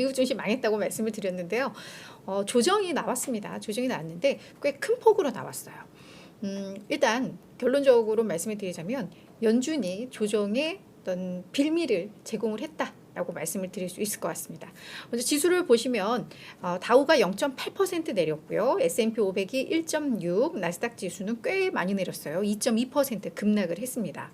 미국 증시 망했다고 말씀을 드렸는데요. 조정이 나왔습니다. 조정이 나왔는데 꽤 큰 폭으로 나왔어요. 일단 결론적으로 말씀을 드리자면 연준이 조정의 어떤 빌미를 제공을 했다라고 말씀을 드릴 수 있을 것 같습니다. 먼저 지수를 보시면 다우가 0.8% 내렸고요. S&P 500이 1.6, 나스닥 지수는 꽤 많이 내렸어요. 2.2% 급락을 했습니다.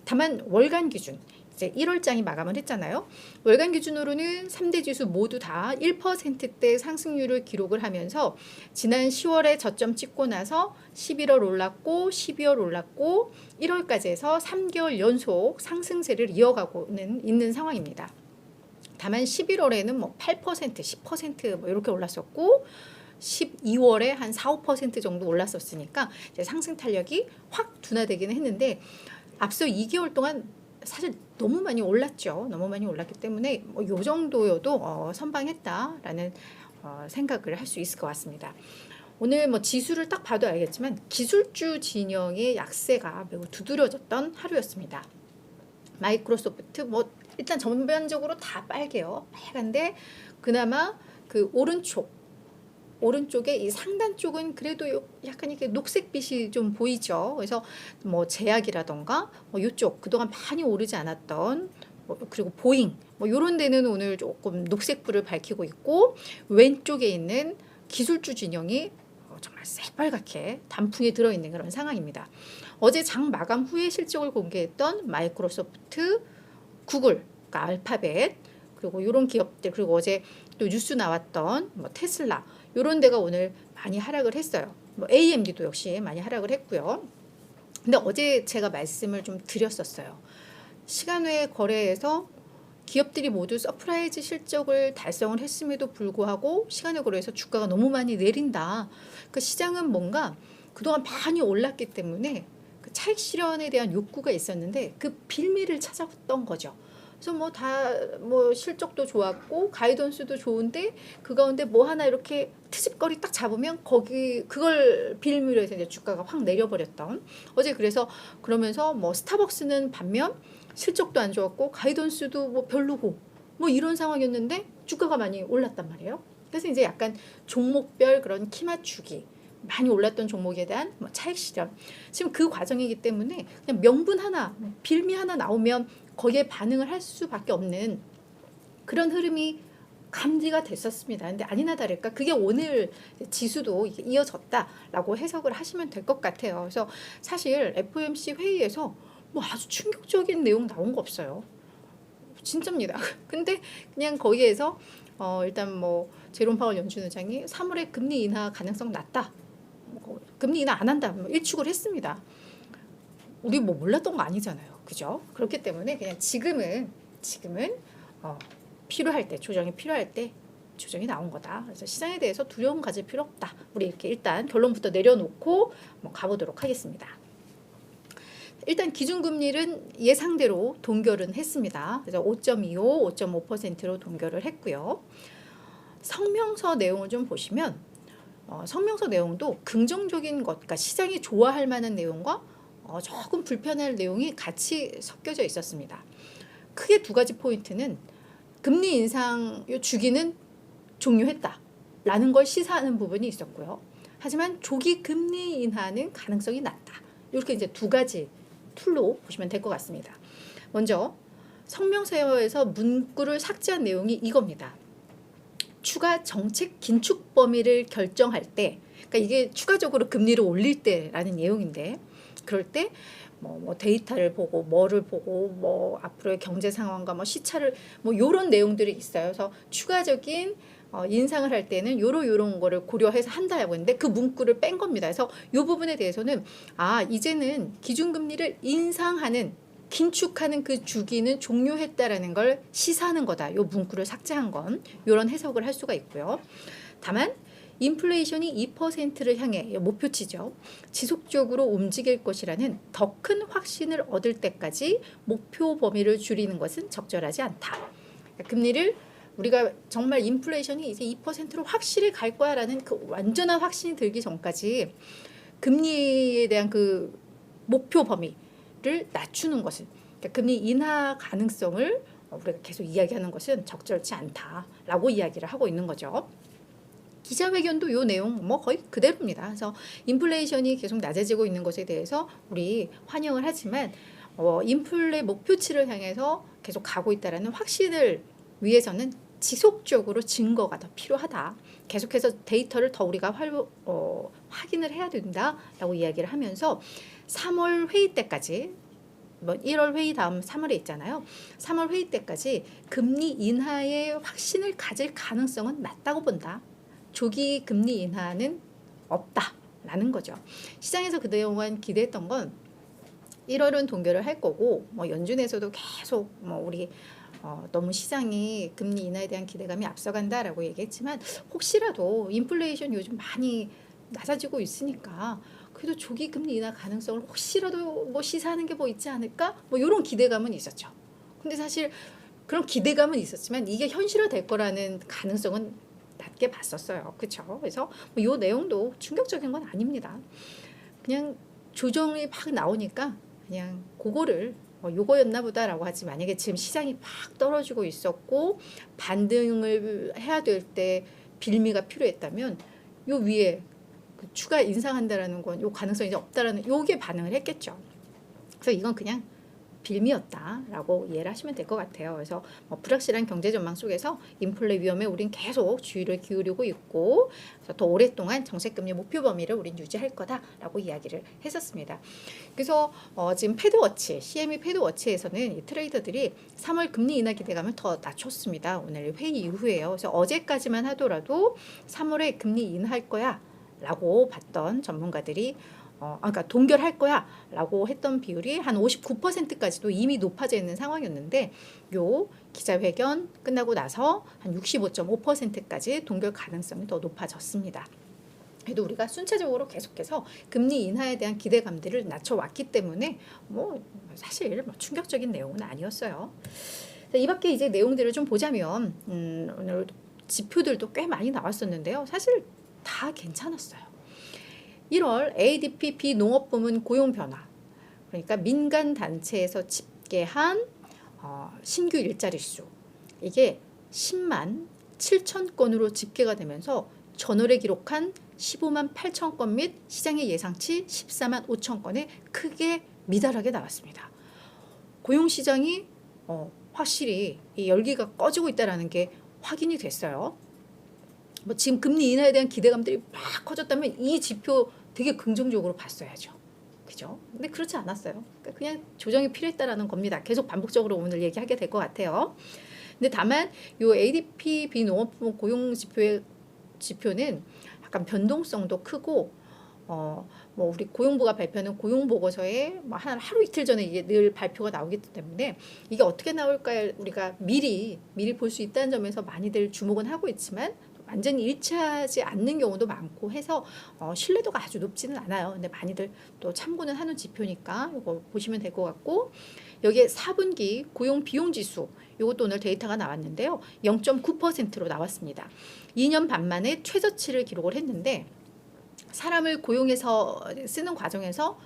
다만 월간 기준 이제 1월장이 마감을 했잖아요. 월간 기준으로는 3대 지수 모두 다 1%대 상승률을 기록을 하면서 지난 10월에 저점 찍고 나서 11월 올랐고 12월 올랐고 1월까지 해서 3개월 연속 상승세를 이어가고는 있는 상황입니다. 다만 11월에는 뭐 8%, 10% 뭐 이렇게 올랐었고 12월에 한 4, 5% 정도 올랐었으니까 이제 상승 탄력이 확 둔화되기는 했는데 앞서 2개월 동안 사실 너무 많이 올랐죠. 너무 많이 올랐기 때문에 뭐 요 정도여도 선방했다라는 생각을 할 수 있을 것 같습니다. 오늘 뭐 지수를 딱 봐도 알겠지만 기술주 진영의 약세가 매우 두드러졌던 하루였습니다. 마이크로소프트 뭐 일단 전반적으로 다 빨개요. 빨간데 그나마 그 오른쪽에 이 상단 쪽은 그래도 약간 이렇게 녹색빛이 좀 보이죠. 그래서 뭐 제약이라던가 뭐 이쪽 그동안 많이 오르지 않았던 그리고 보잉 뭐 이런 데는 오늘 조금 녹색불을 밝히고 있고 왼쪽에 있는 기술주 진영이 정말 새빨갛게 단풍에 들어있는 그런 상황입니다. 어제 장 마감 후에 실적을 공개했던 마이크로소프트, 구글, 그러니까 알파벳 그리고 이런 기업들 그리고 어제 또 뉴스 나왔던 뭐 테슬라 이런 데가 오늘 많이 하락을 했어요. 뭐 AMD도 역시 많이 하락을 했고요. 근데 어제 제가 말씀을 좀 드렸었어요. 시간외 거래에서 기업들이 모두 서프라이즈 실적을 달성을 했음에도 불구하고 시간외 거래에서 주가가 너무 많이 내린다. 그 시장은 뭔가 그동안 많이 올랐기 때문에 그 차익 실현에 대한 욕구가 있었는데 그 빌미를 찾았던 거죠. 그래서 뭐 실적도 좋았고 가이던스도 좋은데 그 가운데 뭐 하나 이렇게 트집거리 딱 잡으면 그걸 빌미로 해서 이제 주가가 확 내려버렸던 어제 그래서 그러면서 뭐 스타벅스는 반면 실적도 안 좋았고 가이던스도 뭐 별로고 뭐 이런 상황이었는데 주가가 많이 올랐단 말이에요. 그래서 이제 약간 종목별 그런 키 맞추기 많이 올랐던 종목에 대한 뭐 차익 실현 지금 그 과정이기 때문에 그냥 명분 하나 빌미 하나 나오면 거기에 반응을 할 수밖에 없는 그런 흐름이 감지가 됐었습니다. 근데 아니나 다를까 그게 오늘 지수도 이어졌다라고 해석을 하시면 될 것 같아요. 그래서 사실 FOMC 회의에서 뭐 아주 충격적인 내용 나온 거 없어요. 진짜입니다. 근데 그냥 거기에서 일단 뭐 제롬 파월 연준 의장이 3월에 금리 인하 가능성 낮다. 금리 인하 안 한다. 뭐 일축을 했습니다. 우리 뭐 몰랐던 거 아니잖아요. 그죠? 그렇기 때문에 그냥 지금은 필요할 때 조정이 필요할 때 조정이 나온 거다. 그래서 시장에 대해서 두려움 가질 필요 없다. 우리 이렇게 일단 결론부터 내려놓고 가보도록 하겠습니다. 일단 기준금리는 예상대로 동결은 했습니다. 그래서 5.25, 5.5%로 동결을 했고요. 성명서 내용을 좀 보시면 성명서 내용도 긍정적인 것, 그러니까 시장이 좋아할 만한 내용과 조금 불편할 내용이 같이 섞여져 있었습니다. 크게 두 가지 포인트는 금리 인상 주기는 종료했다라는 걸 시사하는 부분이 있었고요. 하지만 조기 금리 인하는 가능성이 낮다. 이렇게 이제 두 가지 툴로 보시면 될 것 같습니다. 먼저 성명서에서 문구를 삭제한 내용이 이겁니다. 추가 정책 긴축 범위를 결정할 때, 그러니까 이게 추가적으로 금리를 올릴 때라는 내용인데, 그럴 때 뭐 데이터를 보고 뭐를 보고 뭐 앞으로의 경제 상황과 뭐 시차를 뭐 요런 내용들이 있어요. 그래서 추가적인 인상을 할 때는 요런 거를 고려해서 한다고 했는데 그 문구를 뺀 겁니다. 그래서 요 부분에 대해서는 이제는 기준금리를 인상하는 긴축하는 그 주기는 종료했다라는 걸 시사하는 거다. 요 문구를 삭제한 건 요런 해석을 할 수가 있고요. 다만 인플레이션이 2%를 향해 목표치죠. 지속적으로 움직일 것이라는 더 큰 확신을 얻을 때까지 목표 범위를 줄이는 것은 적절하지 않다. 그러니까 금리를 우리가 정말 인플레이션이 이제 2%로 확실히 갈 거야라는 그 완전한 확신이 들기 전까지 금리에 대한 그 목표 범위를 낮추는 것을, 그러니까 금리 인하 가능성을 우리가 계속 이야기하는 것은 적절치 않다라고 이야기를 하고 있는 거죠. 기자회견도 요 내용 뭐 거의 그대로입니다. 그래서 인플레이션이 계속 낮아지고 있는 것에 대해서 우리 환영을 하지만 인플레 목표치를 향해서 계속 가고 있다라는 확신을 위해서는 지속적으로 증거가 더 필요하다. 계속해서 데이터를 더 우리가 확인을 해야 된다라고 이야기를 하면서 3월 회의 때까지 1월 회의 다음 3월에 있잖아요. 3월 회의 때까지 금리 인하의 확신을 가질 가능성은 낮다고 본다. 조기 금리 인하는 없다라는 거죠. 시장에서 그동안 기대했던 건 1월은 동결을 할 거고 연준에서도 계속 우리 너무 시장이 금리 인하에 대한 기대감이 앞서간다라고 얘기했지만 혹시라도 인플레이션 요즘 많이 낮아지고 있으니까 그래도 조기 금리 인하 가능성을 혹시라도 시사하는 게 있지 않을까? 이런 기대감은 있었죠. 근데 사실 그런 기대감은 있었지만 이게 현실화될 거라는 가능성은 낮게 봤었어요. 그렇죠? 그래서 이 내용도 충격적인 건 아닙니다. 그냥 조정이 막 나오니까 그냥 그거를 요거였나 보다라고 하지, 만약에 지금 시장이 막 떨어지고 있었고 반등을 해야 될 때 빌미가 필요했다면 요 위에 추가 인상한다라는 건 요 가능성이 이제 없다라는 요게 반응을 했겠죠. 그래서 이건 그냥 빌미였다라고 이해를 하시면 될 것 같아요. 그래서 불확실한 경제 전망 속에서 인플레 위험에 우린 계속 주의를 기울이고 있고, 그래서 더 오랫동안 정책금리 목표 범위를 우린 유지할 거다라고 이야기를 했었습니다. 그래서 지금 패드워치, CME 패드워치에서는 이 트레이더들이 3월 금리 인하 기대감을 더 낮췄습니다. 오늘 회의 이후에요. 그래서 어제까지만 하더라도 3월에 금리 인하할 거야라고 봤던 전문가들이 그러니까 동결할 거야 라고 했던 비율이 한 59%까지도 이미 높아져 있는 상황이었는데, 요 기자회견 끝나고 나서 한 65.5%까지 동결 가능성이 더 높아졌습니다. 그래도 우리가 순차적으로 계속해서 금리 인하에 대한 기대감들을 낮춰왔기 때문에 사실 충격적인 내용은 아니었어요. 이 밖에 이제 내용들을 좀 보자면 오늘 지표들도 꽤 많이 나왔었는데요. 사실 다 괜찮았어요. 1월 ADP 비농업부문 고용 변화, 그러니까 민간 단체에서 집계한 신규 일자리 수, 이게 10만 7천 건으로 집계가 되면서 전월에 기록한 15만 8천 건 및 시장의 예상치 14만 5천 건에 크게 미달하게 나왔습니다. 고용시장이 확실히 이 열기가 꺼지고 있다는 게 확인이 됐어요. 지금 금리 인하에 대한 기대감들이 막 커졌다면 이 지표 되게 긍정적으로 봤어야죠. 그죠? 근데 그렇지 않았어요. 그러니까 그냥 조정이 필요했다라는 겁니다. 계속 반복적으로 오늘 얘기하게 될 것 같아요. 근데 다만 요 ADP 비농업부문 고용 지표는 약간 변동성도 크고 우리 고용부가 발표하는 고용 보고서에 한 하루 이틀 전에 이게 늘 발표가 나오기 때문에 이게 어떻게 나올까 우리가 미리 볼 수 있다는 점에서 많이들 주목은 하고 있지만 완전히 일치하지 않는 경우도 많고 해서 신뢰도가 아주 높지는 않아요. 근데 많이들 또 참고는 하는 지표니까 이거 보시면 될 것 같고, 여기에 4분기 고용 비용 지수, 이것도 오늘 데이터가 나왔는데요. 0.9%로 나왔습니다. 2년 반 만에 최저치를 기록을 했는데, 사람을 고용해서 쓰는 과정에서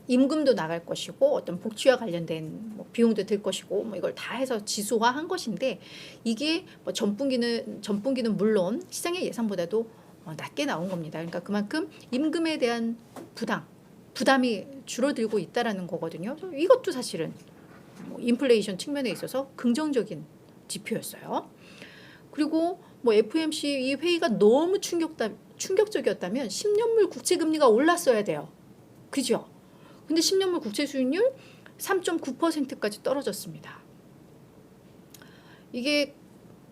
임금도 나갈 것이고 어떤 복지와 관련된 비용도 들 것이고 이걸 다 해서 지수화한 것인데, 이게 전분기는 물론 시장의 예상보다도 낮게 나온 겁니다. 그러니까 그만큼 임금에 대한 부담이 줄어들고 있다라는 거거든요. 이것도 사실은 인플레이션 측면에 있어서 긍정적인 지표였어요. 그리고 FOMC 이 회의가 너무 충격적이었다면 10년물 국채 금리가 올랐어야 돼요. 그죠? 근데 10년물 국채 수익률 3.9%까지 떨어졌습니다. 이게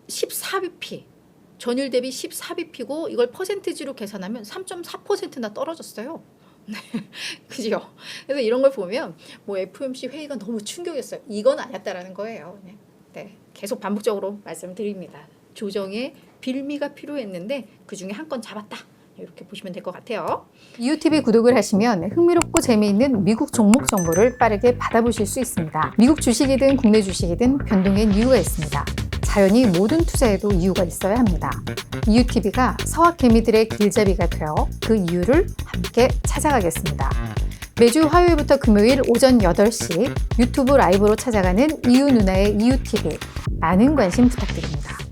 14bp, 전일 대비 14bp고 이걸 퍼센티지로 계산하면 3.4%나 떨어졌어요. 그죠? 그래서 이런 걸 보면 FOMC 회의가 너무 충격이었어요. 이건 아니었다라는 거예요. 네, 계속 반복적으로 말씀드립니다. 조정에 빌미가 필요했는데 그중에 한 건 잡았다. 이렇게 보시면 될 것 같아요. 이웃TV 구독을 하시면 흥미롭고 재미있는 미국 종목 정보를 빠르게 받아보실 수 있습니다. 미국 주식이든 국내 주식이든 변동엔 이유가 있습니다. 자연히 모든 투자에도 이유가 있어야 합니다. 이웃TV가 서학 개미들의 길잡이가 되어 그 이유를 함께 찾아가겠습니다. 매주 화요일부터 금요일 오전 8시 유튜브 라이브로 찾아가는 이유 누나의 이유TV 많은 관심 부탁드립니다.